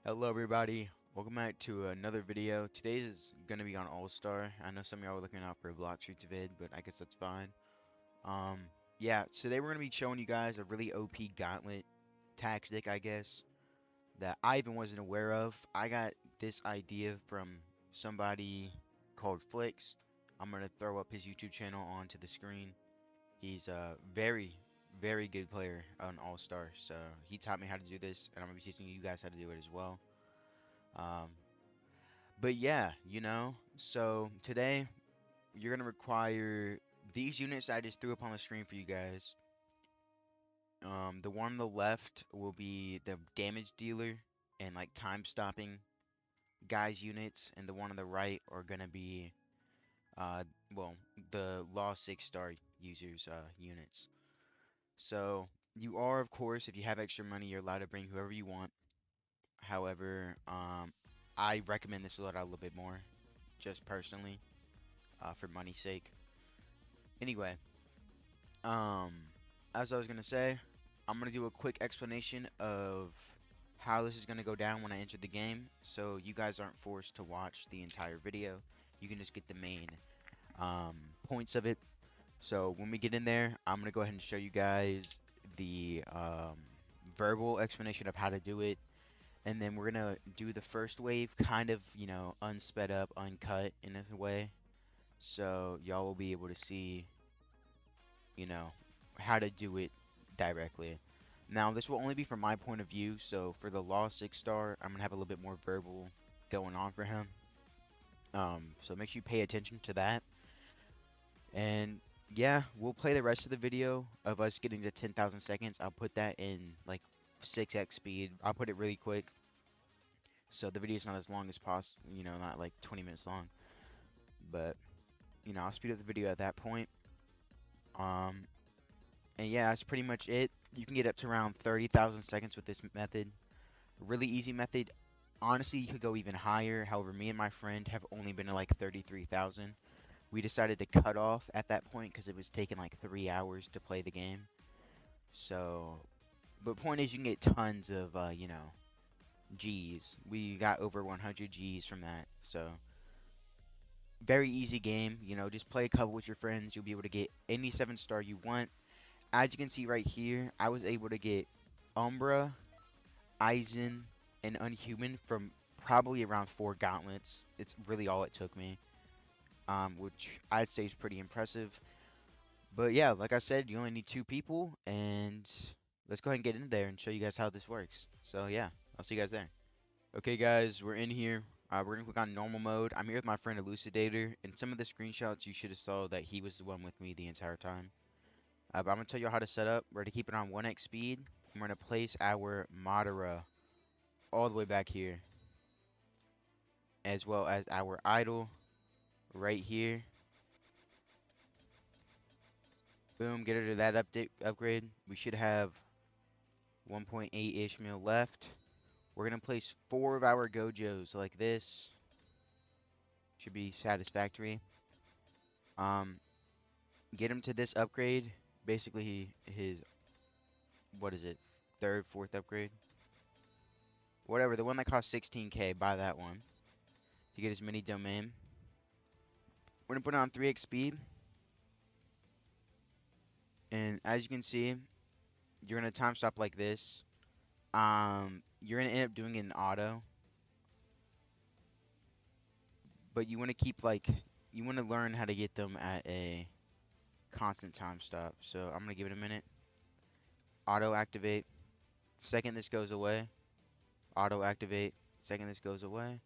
Hello everybody, welcome back to another video. Today is going to be on All-Star. I know some of y'all were looking out for a Block Streets vid, but I guess that's fine. Um, yeah, today we're going to be showing you guys a really OP Gauntlet tactic, I guess, that I even wasn't aware of. I got this idea from somebody called Flicks. I'm going to throw up his YouTube channel onto the screen. He's a very good player on All-Star, so he taught me how to do this, and I'm going to be teaching you guys how to do it as well. Um, But yeah, so today you're gonna require these units I just threw up on the screen for you guys. The one on the left will be the damage dealer and like time stopping guys units, and the one on the right are gonna be uh well the Law 6-star users units. So you are, of course, if you have extra money, you're allowed to bring whoever you want. However, I recommend this load out a little bit more, just personally, for money's sake. Anyway, um, as I was gonna say, I'm gonna do a quick explanation of how this is gonna go down when I enter the game, so you guys aren't forced to watch the entire video. You can just get the main points of it. So when we get in there, I'm gonna go ahead and show you guys the verbal explanation of how to do it, and then we're gonna do the first wave kind of, unsped up, uncut in a way, so y'all will be able to see you know, how to do it directly. Now, this will only be from my point of view, so for the Law 6-star, I'm going to have a little bit more verbal going on for him. So make sure you pay attention to that. And yeah, we'll play the rest of the video of us getting to 10,000 seconds. I'll put that in like 6x speed. I'll put it really quick. So the video is not as long as possible, not like 20 minutes long. But, I'll speed up the video at that point. Um, And yeah, that's pretty much it. You can get up to around 30,000 seconds with this method. Really easy method. Honestly, you could go even higher. However, me and my friend have only been to like 33,000. We decided to cut off at that point because it was taking like 3 hours to play the game. So, but point is, you can get tons of, G's. We got over 100 G's from that. So, very easy game. Just play a couple with your friends. You'll be able to get any 7-star you want. As you can see right here, I was able to get Umbra, Eisen, and Unhuman from probably around 4 gauntlets. It's really all it took me, which I'd say is pretty impressive. But yeah, like I said, you only need 2 people, and let's go ahead and get in there and show you guys how this works. So yeah, I'll see you guys there. Okay guys, we're in here. We're gonna click on normal mode. I'm here with my friend Elucidator, and some of the screenshots you should have saw that he was the one with me the entire time. But I'm going to tell you how to set up. We're going to keep it on 1x speed. And we're going to place our Madara all the way back here. As well as our idle right here. Boom, get rid of that upgrade. We should have 1.8-ish mil left. We're going to place 4 of our Gojos like this. Should be satisfactory. Get him to this upgrade. Basically his, what is it, 3rd, 4th upgrade? Whatever, the one that costs 16k, buy that one to get his mini domain. We're going to put it on 3x speed. And as you can see, you're going to time stop like this. You're going to end up doing it in auto. But you want to keep you want to learn how to get them at a constant time stop. So I'm going to give it a minute. Auto activate. Second this goes away. Auto activate. Second this goes away.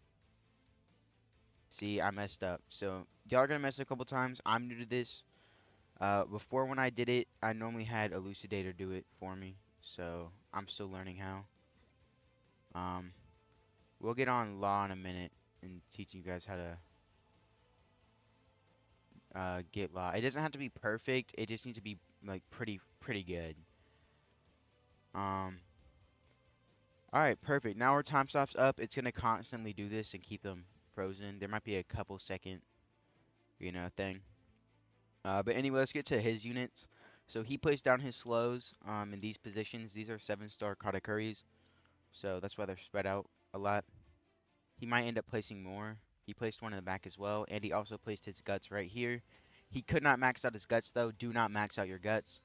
See, I messed up. So y'all are going to mess up a couple times. I'm new to this. Before when I did it, I normally had Elucidator do it for me, so I'm still learning how. We'll get on Law in a minute and teach you guys how to get Law. It doesn't have to be perfect. It just needs to be like pretty good. Alright, perfect. Now our time stop's up. It's gonna constantly do this and keep them frozen. There might be a couple second, thing. But anyway, let's get to his units. So he placed down his slows in these positions. These are 7-star Katakuris, so that's why they're spread out. a lot. He might end up placing more. He placed one in the back as well, and he also placed his guts right here. He could not max out his guts though. Do not max out your guts,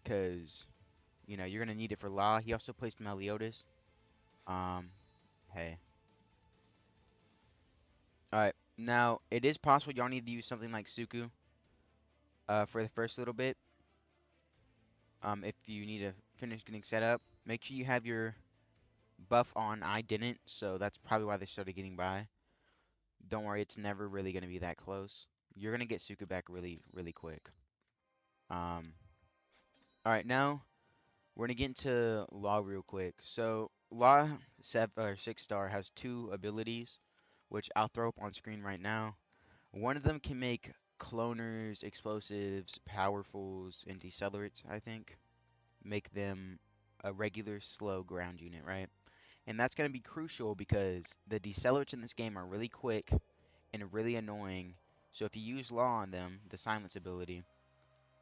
because you know you're gonna need it for Law. He also placed Meliodas. Um, hey. Alright, now it is possible y'all need to use something like Suku for the first little bit. If you need to finish getting set up, make sure you have your buff on. I didn't, so that's probably why they started getting by. Don't worry, it's never really going to be that close. You're going to get Suku back really, really quick. Alright, now we're going to get into Law real quick. So, Law 6 star has two abilities, which I'll throw up on screen right now. One of them can make cloners, explosives, powerfuls, and decelerates, I think. Make them a regular slow ground unit, right? And that's going to be crucial because the decelerates in this game are really quick and really annoying. So if you use Law on them, the silence ability,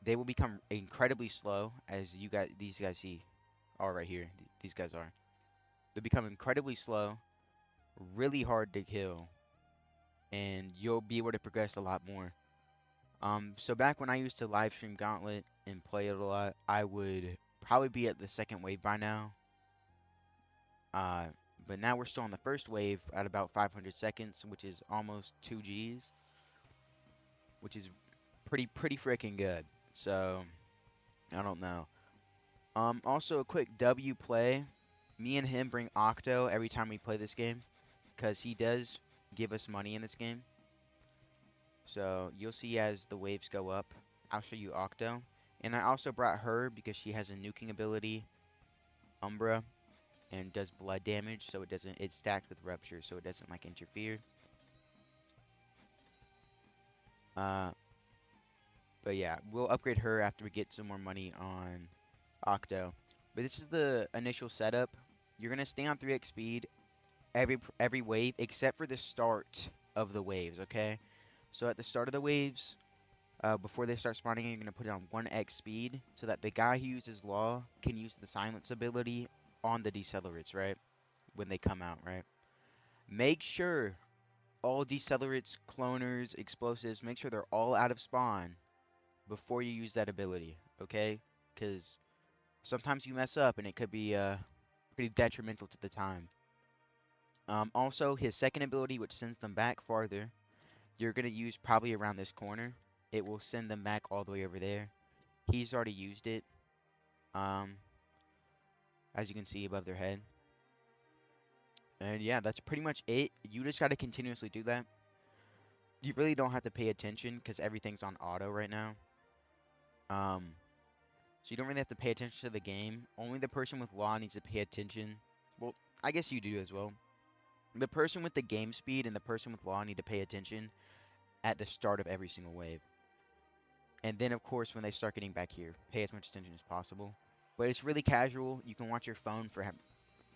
they will become incredibly slow, as these guys see are right here. These guys are. They become incredibly slow, really hard to kill, and you'll be able to progress a lot more. So back when I used to live stream Gauntlet and play it a lot, I would probably be at the second wave by now. But now we're still on the first wave at about 500 seconds, which is almost 2 Gs, which is pretty freaking good. So I don't know. Also a quick W play. Me and him bring Octo every time we play this game, because he does give us money in this game. So you'll see as the waves go up, I'll show you Octo. And I also brought her because she has a nuking ability, Umbra, and does blood damage, so it's stacked with rupture, so it doesn't like interfere. But yeah, we'll upgrade her after we get some more money on Octo. But this is the initial setup. You're gonna stay on 3x speed every wave except for the start of the waves, okay? So at the start of the waves, before they start spawning, you're gonna put it on 1x speed so that the guy who uses Law can use the silence ability on the decelerates, right? When they come out, right? Make sure all decelerates, cloners, explosives, make sure they're all out of spawn before you use that ability, okay? Because sometimes you mess up and it could be pretty detrimental to the time. Also, his second ability, which sends them back farther, you're going to use probably around this corner. It will send them back all the way over there. He's already used it, as you can see above their head. And yeah, that's pretty much it. You just got to continuously do that. You really don't have to pay attention because everything's on auto right now. So you don't really have to pay attention to the game. Only the person with Law needs to pay attention. Well, I guess you do as well. The person with the game speed and the person with Law need to pay attention at the start of every single wave. And then, of course, when they start getting back here, pay as much attention as possible. But it's really casual. You can watch your phone for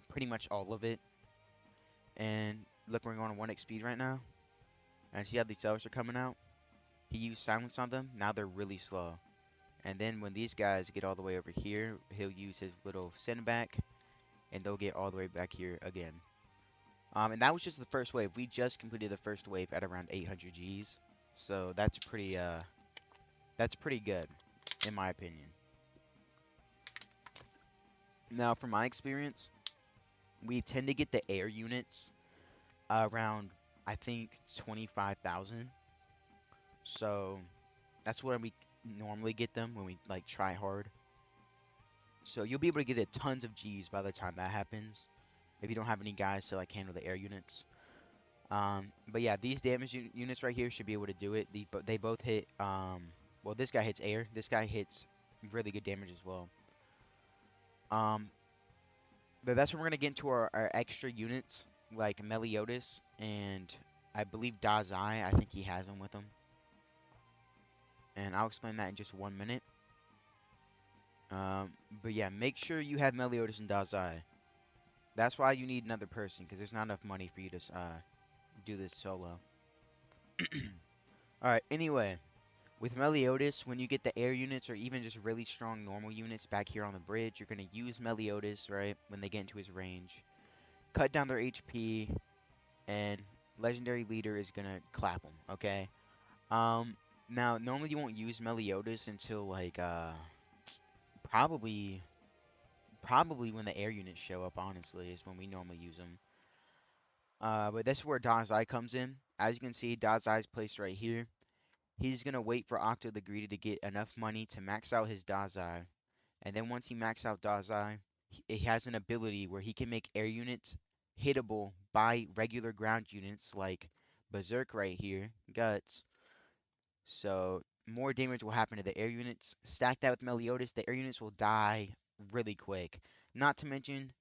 pretty much all of it. And look, we're going on 1x speed right now. And see how these sellers are coming out? He used silence on them. Now they're really slow. And then when these guys get all the way over here, he'll use his little send back. And they'll get all the way back here again. And that was just the first wave. We just completed the first wave at around 800 Gs. So that's pretty good, in my opinion. Now, from my experience, we tend to get the air units around, I think, 25,000. So that's where we normally get them when we like try hard. So you'll be able to get a tons of Gs by the time that happens, if you don't have any guys to like handle the air units. But yeah, these damage units right here should be able to do it. They both hit. Well, this guy hits air. This guy hits really good damage as well. But that's when we're gonna get into our extra units like Meliodas and I believe Dazai. I think he has them with him. And I'll explain that in just 1 minute. But yeah, make sure you have Meliodas and Dazai. That's why you need another person, because there's not enough money for you to do this solo. Alright, anyway. With Meliodas, when you get the air units or even just really strong normal units back here on the bridge, you're going to use Meliodas, right, when they get into his range. cut down their HP, and legendary leader is gonna clap them. Okay. Um, Now normally you won't use Meliodas until like probably probably when the air units show up. Honestly, is when we normally use them. But that's where Dazai comes in. As you can see, Dazai is placed right here. He's gonna wait for Octo the Greedy to get enough money to max out his Dazai, and then once he maxes out Dazai, he has an ability where he can make air units hittable by regular ground units like Berserk right here, Guts. So more damage will happen to the air units. Stack that with Meliodas, the air units will die really quick. Not to mention,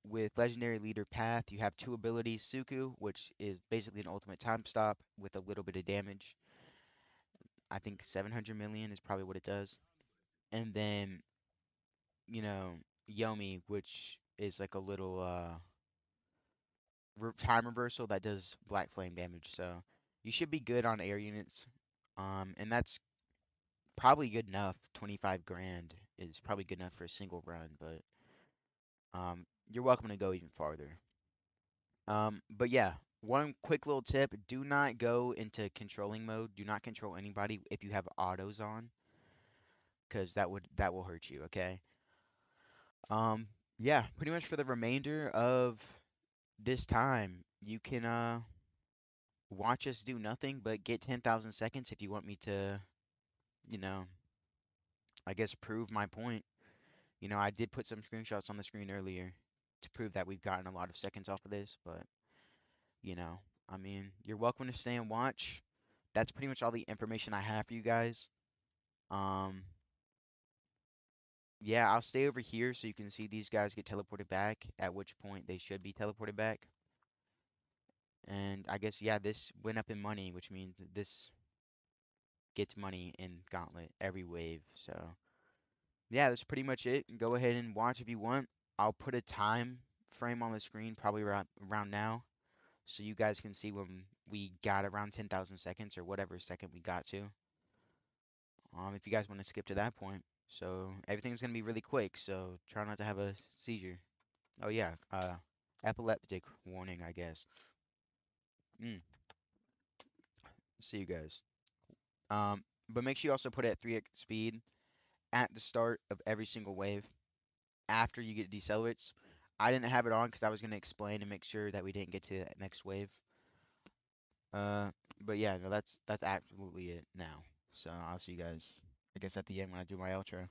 with Legendary Leader Path, you have two abilities, Suku, which is basically an ultimate time stop with a little bit of damage. I think 700 million is probably what it does. And then, you know, Yomi, which is like a little time reversal that does black flame damage. So you should be good on air units. And that's probably good enough. 25 grand is probably good enough for a single run, but you're welcome to go even farther. But yeah, one quick little tip, do not go into controlling mode. Do not control anybody if you have autos on, because that will hurt you, okay? Um, yeah, pretty much for the remainder of this time, you can watch us do nothing but get 10,000 seconds if you want me to, you know, I guess prove my point. You know, I did put some screenshots on the screen earlier to prove that we've gotten a lot of seconds off of this, but you know, I mean, you're welcome to stay and watch. That's pretty much all the information I have for you guys. Um, yeah, I'll stay over here so you can see these guys get teleported back, at which point they should be teleported back. And I guess, yeah, this went up in money, which means this gets money in Gauntlet every wave. So, yeah, that's pretty much it. Go ahead and watch if you want. I'll put a time frame on the screen probably around now so you guys can see when we got around 10,000 seconds or whatever second we got to. If you guys want to skip to that point. So everything's gonna be really quick, so try not to have a seizure. Oh yeah, epileptic warning, I guess. Mm, see you guys. But make sure you also put it at 3x speed at the start of every single wave after you get decelerates. I didn't have it on because I was gonna explain and make sure that we didn't get to that next wave. Uh, but yeah, no, that's absolutely it now. So I'll see you guys, I guess, at the end when I do my outro.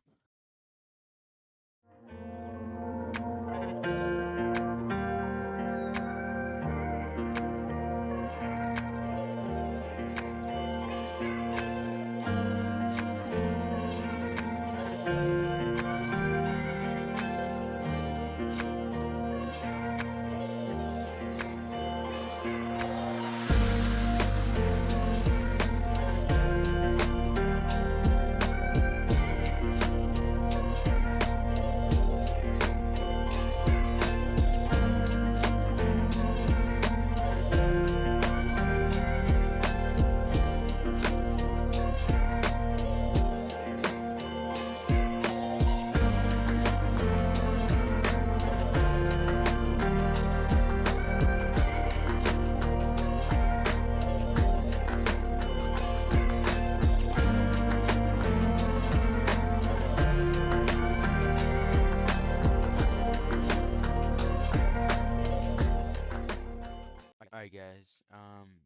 Alright guys,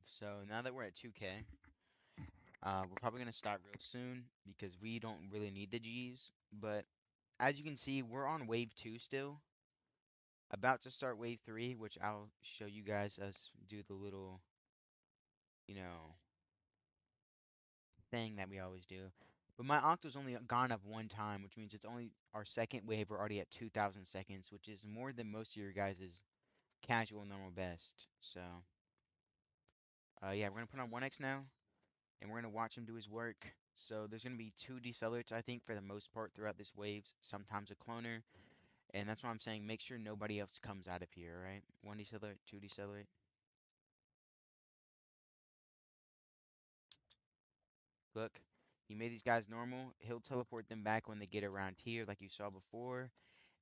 so now that we're at 2K, we're probably gonna start real soon because we don't really need the G's, but as you can see, we're on wave 2 still, about to start wave 3, which I'll show you guys us do the little, you know, thing that we always do. But my Octo's only gone up one time, which means it's only our second wave, we're already at 2,000 seconds, which is more than most of your guys' casual normal best, so, yeah, we're gonna put on 1x now. And we're going to watch him do his work. So there's going to be two decelerates, I think, for the most part throughout this waves. Sometimes a cloner. And that's why I'm saying make sure nobody else comes out of here, right? One decelerate, two decelerate. Look, he made these guys normal. He'll teleport them back when they get around here like you saw before.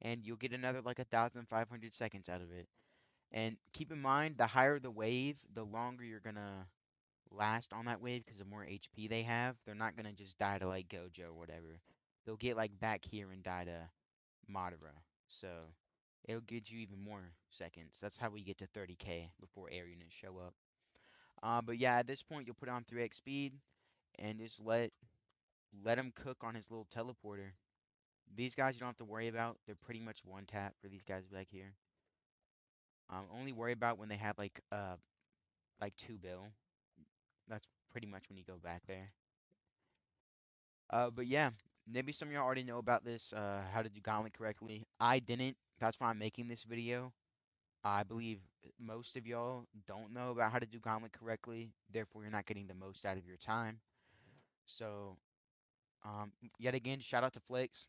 and you'll get another like 1,500 seconds out of it. And keep in mind, the higher the wave, the longer you're gonna last on that wave because the more HP they have. They're not gonna just die to like Gojo or whatever. They'll get like back here and die to Madara. So it'll get you even more seconds. That's how we get to 30k before air units show up. But yeah, at this point you'll put on 3x speed and just let him cook on his little teleporter. These guys you don't have to worry about. They're pretty much one tap for these guys back here. Only worry about when they have like 2 bill. That's pretty much when you go back there. But yeah, maybe some of y'all already know about this, how to do Gauntlet correctly. I didn't. That's why I'm making this video. I believe most of y'all don't know about how to do Gauntlet correctly, therefore you're not getting the most out of your time. So, yet again, shout out to Flakes.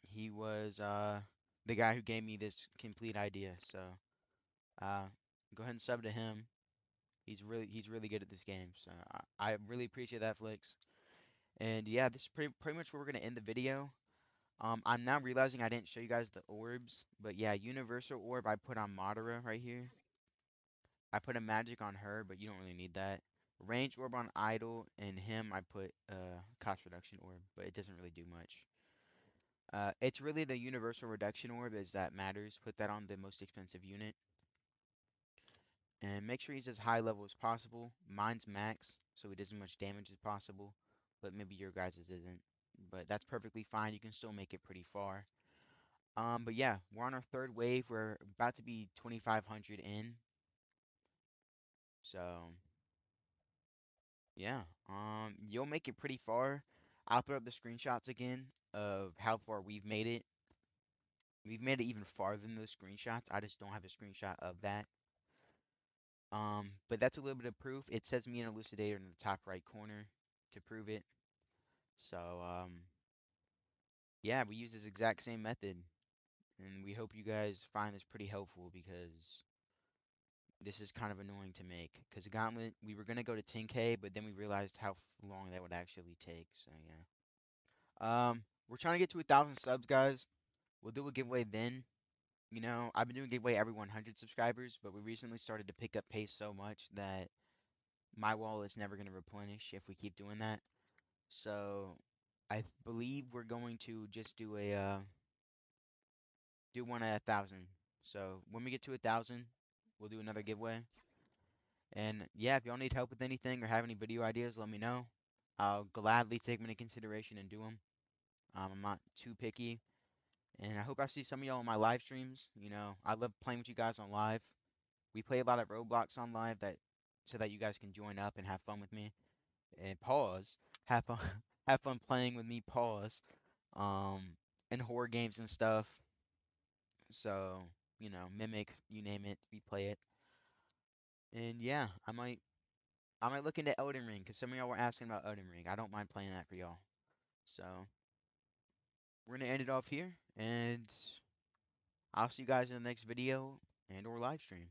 He was the guy who gave me this complete idea. So, uh, go ahead and sub to him. He's really good at this game. So I really appreciate that, Flakes. And yeah, this is pretty much where we're gonna end the video. I'm now realizing I didn't show you guys the orbs, but yeah, universal orb I put on Madara right here. I put a magic on her, but you don't really need that. Range orb on Idol, and him I put cost reduction orb, but it doesn't really do much. It's really the universal reduction orb is that matters. Put that on the most expensive unit. And make sure he's as high level as possible. Mine's max, so he does as much damage as possible, but maybe your guys' isn't. But that's perfectly fine. You can still make it pretty far. But yeah, we're on our third wave. We're about to be 2,500 in. So yeah, you'll make it pretty far. I'll throw up the screenshots again of how far we've made it. We've made it even farther than those screenshots. I just don't have a screenshot of that. But that's a little bit of proof. It says me an elucidator in the top right corner to prove it. So yeah, we use this exact same method, and we hope you guys find this pretty helpful because this is kind of annoying to make. Because Gauntlet, we were gonna go to 10k, but then we realized how long that would actually take. So yeah. We're trying to get to 1,000 subs, guys. We'll do a giveaway then. You know, I've been doing giveaway every 100 subscribers, but we recently started to pick up pace so much that my wallet's never gonna replenish if we keep doing that. So believe we're going to just do a do one at 1,000. So when we get to 1,000, we'll do another giveaway. And yeah, if y'all need help with anything or have any video ideas, let me know. I'll gladly take them into consideration and do them. I'm not too picky. And I hope I see some of y'all on my live streams. You know, I love playing with you guys on live. We play a lot of Roblox on live that so that you guys can join up and have fun with me. And pause. Have fun have fun playing with me, pause. Um and horror games and stuff. So, you know, Mimic, you name it, we play it. And yeah, I might look into Elden Ring because some of y'all were asking about Elden Ring. I don't mind playing that for y'all. So we're gonna end it off here, and I'll see you guys in the next video and or live stream.